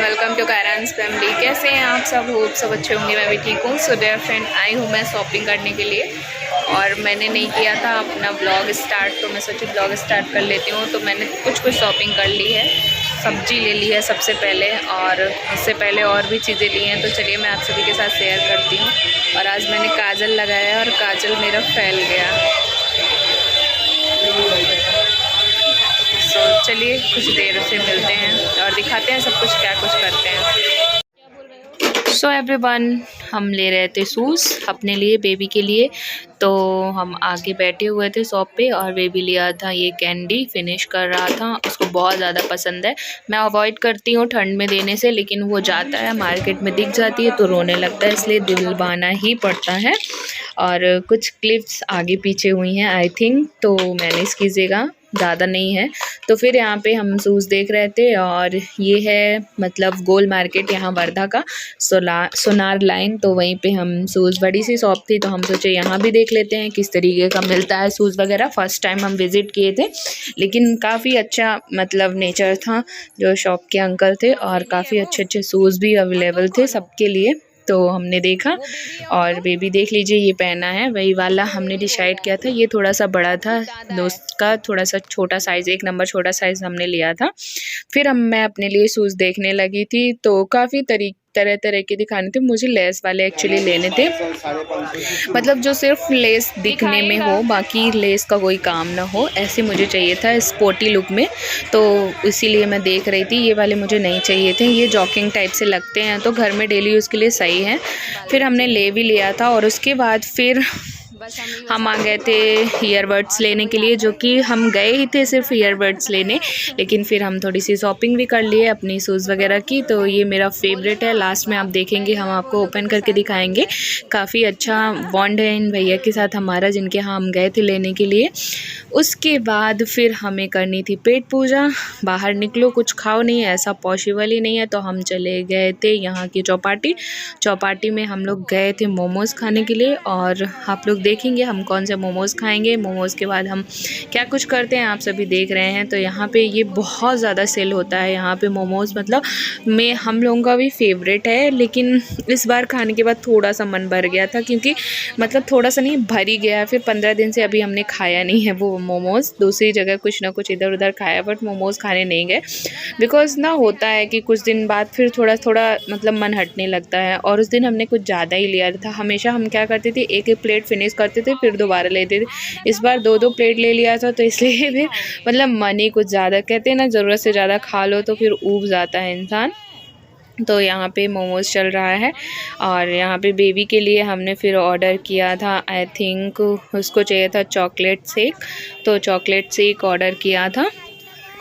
Welcome to कायरान्स family. कैसे हैं आप सब? होप सब अच्छे होंगे, मैं भी ठीक हूँ। सो डियर फ्रेंड, आई हूँ मैं शॉपिंग करने के लिए और मैंने नहीं किया था अपना ब्लॉग स्टार्ट, तो मैं सोची ब्लॉग स्टार्ट कर लेती हूँ। तो मैंने कुछ शॉपिंग कर ली है। सब्जी ले ली है सबसे पहले और उससे पहले और भी चीज़ें ली हैं, तो चलिए मैं आप सभी के साथ शेयर करती हूँ। और आज मैंने काजल लगाया और काजल मेरा फैल गया। तो चलिए कुछ देर से मिलते हैं और दिखाते हैं सब कुछ क्या कुछ करते हैं। सो एवरीवन, हम ले रहे थे शूज़ अपने लिए, बेबी के लिए। तो हम आगे बैठे हुए थे शॉप पे और बेबी लिया था ये कैंडी, फिनिश कर रहा था। उसको बहुत ज़्यादा पसंद है। मैं अवॉइड करती हूँ ठंड में देने से, लेकिन वो जाता है, मार्केट में दिख जाती है तो रोने लगता है, इसलिए दिलवाना ही पड़ता है। और कुछ क्लिप्स आगे पीछे हुई हैं आई थिंक, तो मैनेज कीजिएगा, ज़्यादा नहीं है। तो फिर यहाँ पे हम शूज़ देख रहे थे और ये है मतलब गोल मार्केट यहाँ वर्धा का सोनार लाइन। तो वहीं पे हम शूज़, बड़ी सी शॉप थी तो हम सोचे यहाँ भी देख लेते हैं किस तरीके का मिलता है शूज़ वगैरह। फर्स्ट टाइम हम विज़िट किए थे, लेकिन काफ़ी अच्छा मतलब नेचर था जो शॉप के अंकल थे, और काफ़ी अच्छे अच्छे शूज़ भी अवेलेबल थे सबके लिए। तो हमने देखा और बेबी देख लीजिए ये पहना है, वही वाला हमने डिसाइड किया था। ये थोड़ा सा बड़ा था, दोस्त का थोड़ा सा छोटा साइज़, 1 नंबर छोटा साइज़ हमने लिया था। फिर मैं अपने लिए शूज़ देखने लगी थी, तो काफ़ी तरह तरह के दिखाने थे। मुझे लेस वाले एक्चुअली लेने थे, मतलब जो सिर्फ लेस दिखने में हो, बाकी लेस का कोई काम ना हो, ऐसे मुझे चाहिए था स्पोर्टी लुक में। तो इसीलिए मैं देख रही थी। ये वाले मुझे नहीं चाहिए थे, ये जॉकिंग टाइप से लगते हैं तो घर में डेली यूज़ के लिए सही है। फिर हमने ले भी लिया था और उसके बाद फिर हम आ गए थे ईयरबड्स लेने के लिए, जो कि हम गए ही थे सिर्फ ईयरबड्स लेने, लेकिन फिर हम थोड़ी सी शॉपिंग भी कर लिए अपनी शूज़ वगैरह की। तो ये मेरा फेवरेट है, लास्ट में आप देखेंगे, हम आपको ओपन करके दिखाएंगे। काफ़ी अच्छा बॉन्ड है इन भैया के साथ हमारा, जिनके यहाँ हम गए थे लेने के लिए। उसके बाद फिर हमें करनी थी पेट पूजा। बाहर निकलो कुछ खाओ नहीं, ऐसा पॉसिबल ही नहीं है, तो हम चले गए थे यहाँ की चौपाटी में हम लोग गए थे मोमोज़ खाने के लिए। और आप लोग देखेंगे हम कौन से मोमोज़ खाएंगे। मोमोज़ के बाद हम क्या कुछ करते हैं आप सभी देख रहे हैं। तो यहाँ पे ये बहुत ज़्यादा सेल होता है यहाँ पे मोमोज़, मतलब मैं हम लोगों का भी फेवरेट है, लेकिन इस बार खाने के बाद थोड़ा सा मन भर गया था, क्योंकि मतलब थोड़ा सा नहीं भर ही गया है। फिर 15 दिन से अभी हमने खाया नहीं है वो मोमोज़, दूसरी जगह कुछ ना कुछ इधर उधर खाया, बट मोमोज़ खाने नहीं गए। बिकॉज़ ना होता है कि कुछ दिन बाद फिर थोड़ा थोड़ा मतलब मन हटने लगता है। और उस दिन हमने कुछ ज़्यादा ही लिया था। हमेशा हम क्या करते थे, एक एक प्लेट फिनिश करते थे फिर दोबारा लेते थे। इस बार 2-2 प्लेट ले लिया था, तो इसलिए फिर मतलब मन ही कुछ ज़्यादा, कहते हैं ना ज़रूरत से ज़्यादा खा लो तो फिर ऊब जाता है इंसान। तो यहाँ पे मोमोज़ चल रहा है और यहाँ पे बेबी के लिए हमने फिर ऑर्डर किया था। आई थिंक उसको चाहिए था चॉकलेट शेक, तो चॉकलेट शेक ऑर्डर किया था।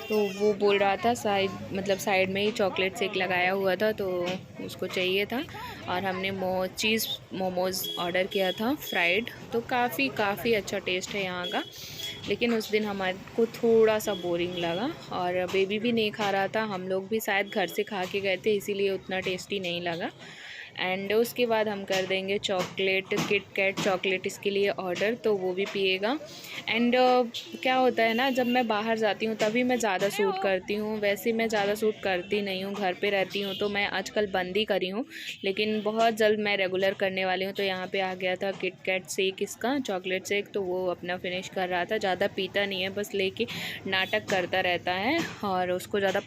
तो वो बोल रहा था साइड में ही चॉकलेट शेक लगाया हुआ था, तो उसको चाहिए था। और हमने चीज़ मोमोज़ ऑर्डर किया था फ्राइड, तो काफ़ी अच्छा टेस्ट है यहाँ का। लेकिन उस दिन हमारे को थोड़ा सा बोरिंग लगा और बेबी भी नहीं खा रहा था, हम लोग भी शायद घर से खा के गए थे, इसीलिए उतना टेस्टी नहीं लगा। एंड उसके बाद हम कर देंगे चॉकलेट, किट कैट चॉकलेट इसके लिए ऑर्डर, तो वो भी पिएगा। एंड क्या होता है ना, जब मैं बाहर जाती हूँ तभी मैं ज़्यादा सूट करती हूँ, वैसे मैं ज़्यादा सूट करती नहीं हूँ, घर पे रहती हूँ तो मैं आजकल बंद ही करी हूँ, लेकिन बहुत जल्द मैं रेगुलर करने वाली हूँ। तो यहाँ पे आ गया था किट कैट शेक, इसका चॉकलेट शेक, तो वो अपना फिनिश कर रहा था। ज़्यादा पीता नहीं है, बस लेके नाटक करता रहता है और उसको ज़्यादा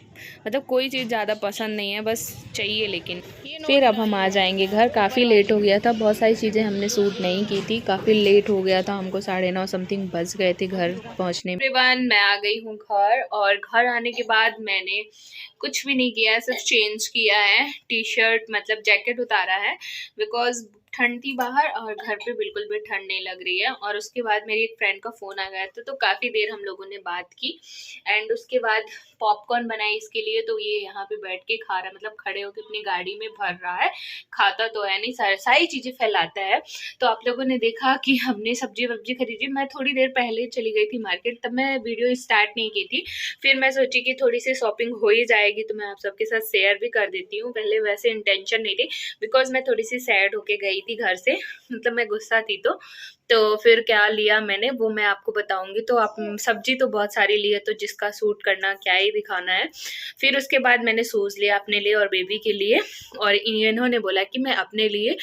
मतलब कोई चीज़ ज़्यादा पसंद नहीं है, बस चाहिए। लेकिन फिर अब हम आ जाएंगे घर, काफ़ी लेट हो गया था, बहुत सारी चीज़ें हमने सूट नहीं की थी, काफ़ी लेट हो गया था, हमको 9:30 समथिंग बज गए थे घर पहुंचने में। एवरीवन, मैं आ गई हूँ घर और घर आने के बाद मैंने कुछ भी नहीं किया है, सिर्फ चेंज किया है, टी शर्ट मतलब जैकेट उतारा है, बिकॉज ठंड थी बाहर और घर पे बिल्कुल भी ठंड नहीं लग रही है। और उसके बाद मेरी एक फ्रेंड का फ़ोन आ गया था, तो काफ़ी देर हम लोगों ने बात की। एंड उसके बाद पॉपकॉर्न बनाई इसके लिए, तो ये यहाँ पे बैठ के खा रहा है, मतलब खड़े होकर अपनी गाड़ी में भर रहा है, खाता तो है नहीं, सारी चीज़ें फैलाता है। तो आप लोगों ने देखा कि हमने सब्जी वब्जी खरीदी। मैं थोड़ी देर पहले चली गई थी मार्केट, तब मैं वीडियो स्टार्ट नहीं की थी। फिर मैं सोची कि थोड़ी सी शॉपिंग हो ही जाएगी तो मैं आप सबके साथ शेयर भी कर देती हूँ। पहले वैसे इंटेंशन नहीं थी, बिकॉज मैं थोड़ी सी सैड होके गई थी घर से, मतलब मैं गुस्सा थी तो फिर क्या लिया मैंने वो मैं आपको बताऊंगी। तो आप सब्जी तो बहुत सारी ली है, तो जिसका सूट करना क्या ही दिखाना है। फिर उसके बाद मैंने शूज़ लिया अपने लिए और बेबी के लिए, और इन्होंने बोला कि मैं अपने लिए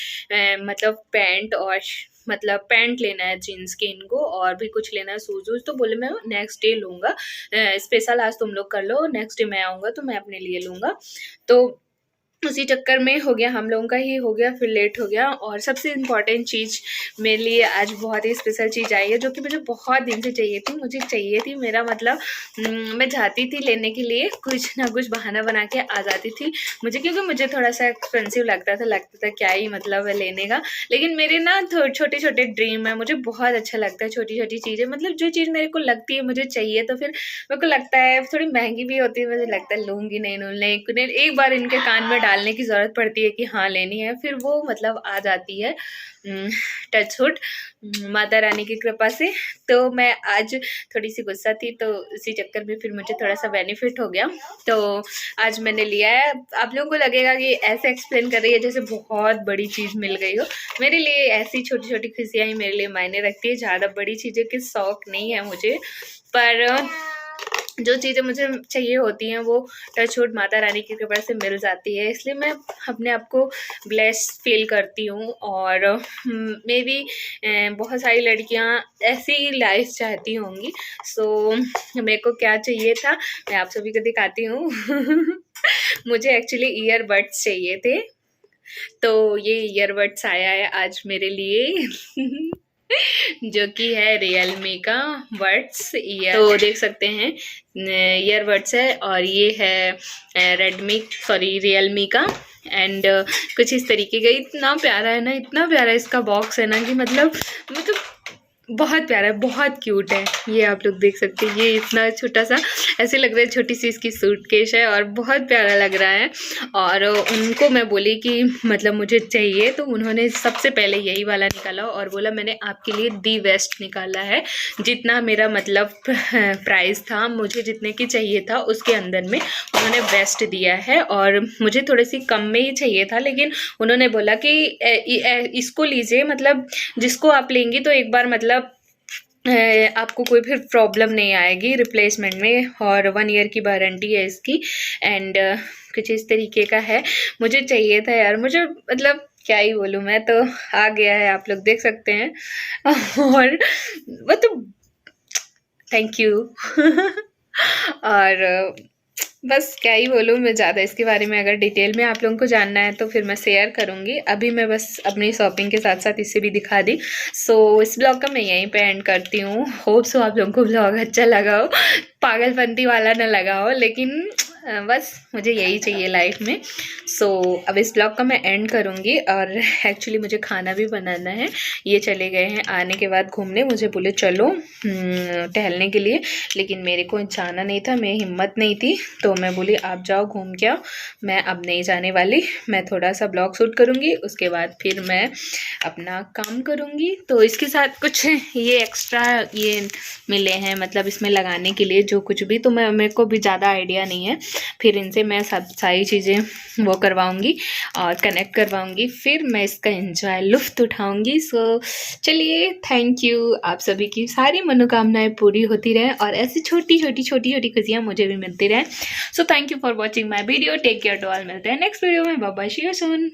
मतलब पैंट और मतलब पैंट लेना है जीन्स के इनको, और भी कुछ लेना है शूज़ वूज। तो बोले मैं नेक्स्ट डे लूँगा, स्पेशल आज तुम लोग कर लो, नेक्स्ट डे मैं आऊँगा तो मैं अपने लिए लूँगा। तो उसी चक्कर में हो गया, हम लोगों का ही हो गया, फिर लेट हो गया। और सबसे इम्पॉर्टेंट चीज़ मेरे लिए आज बहुत ही स्पेशल चीज़ आई है, जो कि मुझे बहुत दिन से चाहिए थी। मेरा मतलब मैं जाती थी लेने के लिए, कुछ ना कुछ बहाना बना के आ जाती थी मुझे, क्योंकि मुझे थोड़ा सा एक्सपेंसिव लगता था क्या ही मतलब है लेने का। लेकिन मेरे ना छोटे छोटे ड्रीम है, मुझे बहुत अच्छा लगता है छोटी छोटी चीज़ें, मतलब जो चीज़ मेरे को लगती है मुझे चाहिए, तो फिर मेरे को लगता है थोड़ी महंगी भी होती है, मुझे लगता है लूँगी नहीं, एक बार इनके कान में डालने की ज़रूरत पड़ती है कि हाँ लेनी है, फिर वो मतलब आ जाती है टचवुड माता रानी की कृपा से। तो मैं आज थोड़ी सी गुस्सा थी, तो इसी चक्कर में फिर मुझे थोड़ा सा बेनिफिट हो गया, तो आज मैंने लिया है। आप लोगों को लगेगा कि ऐसे एक्सप्लेन कर रही है जैसे बहुत बड़ी चीज़ मिल गई हो, मेरे लिए ऐसी छोटी छोटी खुशियाँ ही मेरे लिए मायने रखती है, ज़्यादा बड़ी चीज़ें की शौक नहीं है मुझे, पर जो चीज़ें मुझे चाहिए होती हैं वो टचवुड माता रानी की कृपा से मिल जाती है, इसलिए मैं अपने आप को ब्लेस फील करती हूँ। और मे बी बहुत सारी लड़कियाँ ऐसी लाइफ चाहती होंगी। सो मेरे को क्या चाहिए था मैं आप सभी को दिखाती हूँ मुझे एक्चुअली ईयरबड्स चाहिए थे, तो ये ईयरबड्स आया है आज मेरे लिए जो कि है रियलमी का बड्स ईयर, तो देख सकते हैं ईयरबड्स है, और ये है रियलमी का। एंड कुछ इस तरीके का, इतना प्यारा है ना, इतना प्यारा इसका बॉक्स है ना कि मतलब बहुत प्यारा है, बहुत क्यूट है। ये आप लोग देख सकते हैं, ये इतना छोटा सा ऐसे लग रहा है छोटी सी इसकी सूटकेस है, और बहुत प्यारा लग रहा है। और उनको मैं बोली कि मतलब मुझे चाहिए, तो उन्होंने सबसे पहले यही वाला निकाला और बोला मैंने आपके लिए दी बेस्ट निकाला है, जितना मेरा मतलब प्राइस था, मुझे जितने की चाहिए था उसके अंदर में उन्होंने बेस्ट दिया है। और मुझे थोड़ी सी कम में ही चाहिए था, लेकिन उन्होंने बोला कि इसको लीजिए, मतलब जिसको आप लेंगी तो एक बार मतलब आपको कोई फिर प्रॉब्लम नहीं आएगी रिप्लेसमेंट में, और 1 ईयर की वारंटी है इसकी। एंड कुछ इस तरीके का है, मुझे चाहिए था यार, मुझे मतलब क्या ही बोलूँ, मैं तो आ गया है, आप लोग देख सकते हैं और मतलब थैंक यू और बस क्या ही बोलूँ मैं, ज़्यादा इसके बारे में अगर डिटेल में आप लोगों को जानना है तो फिर मैं शेयर करूँगी। अभी मैं बस अपनी शॉपिंग के साथ साथ इसे भी दिखा दी। सो इस ब्लॉग का मैं यहीं पे एंड करती हूँ। होप सो आप लोगों को ब्लॉग अच्छा लगा हो, पागलपंती वाला ना लगा हो, लेकिन बस मुझे यही चाहिए लाइफ में। सो अब इस ब्लॉग का मैं एंड करूँगी, और एक्चुअली मुझे खाना भी बनाना है। ये चले गए हैं आने के बाद घूमने, मुझे बोले चलो टहलने के लिए, लेकिन मेरे को जाना नहीं था, मेरी हिम्मत नहीं थी, तो मैं बोली आप जाओ घूम के आओ, मैं अब नहीं जाने वाली। मैं थोड़ा सा ब्लॉग शूट करूँगी, उसके बाद फिर मैं अपना काम करूँगी। तो इसके साथ कुछ ये एक्स्ट्रा ये मिले हैं, मतलब इसमें लगाने के लिए जो कुछ भी, तो मेरे को भी ज़्यादा आइडिया नहीं है, फिर इनसे मैं सब सारी चीज़ें वो करवाऊँगी और कनेक्ट करवाऊँगी, फिर मैं इसका एंजॉय लुफ्त उठाऊँगी। सो चलिए, थैंक यू, आप सभी की सारी मनोकामनाएं पूरी होती रहे, और ऐसी छोटी छोटी खुशियाँ मुझे भी मिलती रहे। So thank you for watching my video, take care to all, मिलते हैं नेक्स्ट वीडियो में, bye bye, see you soon.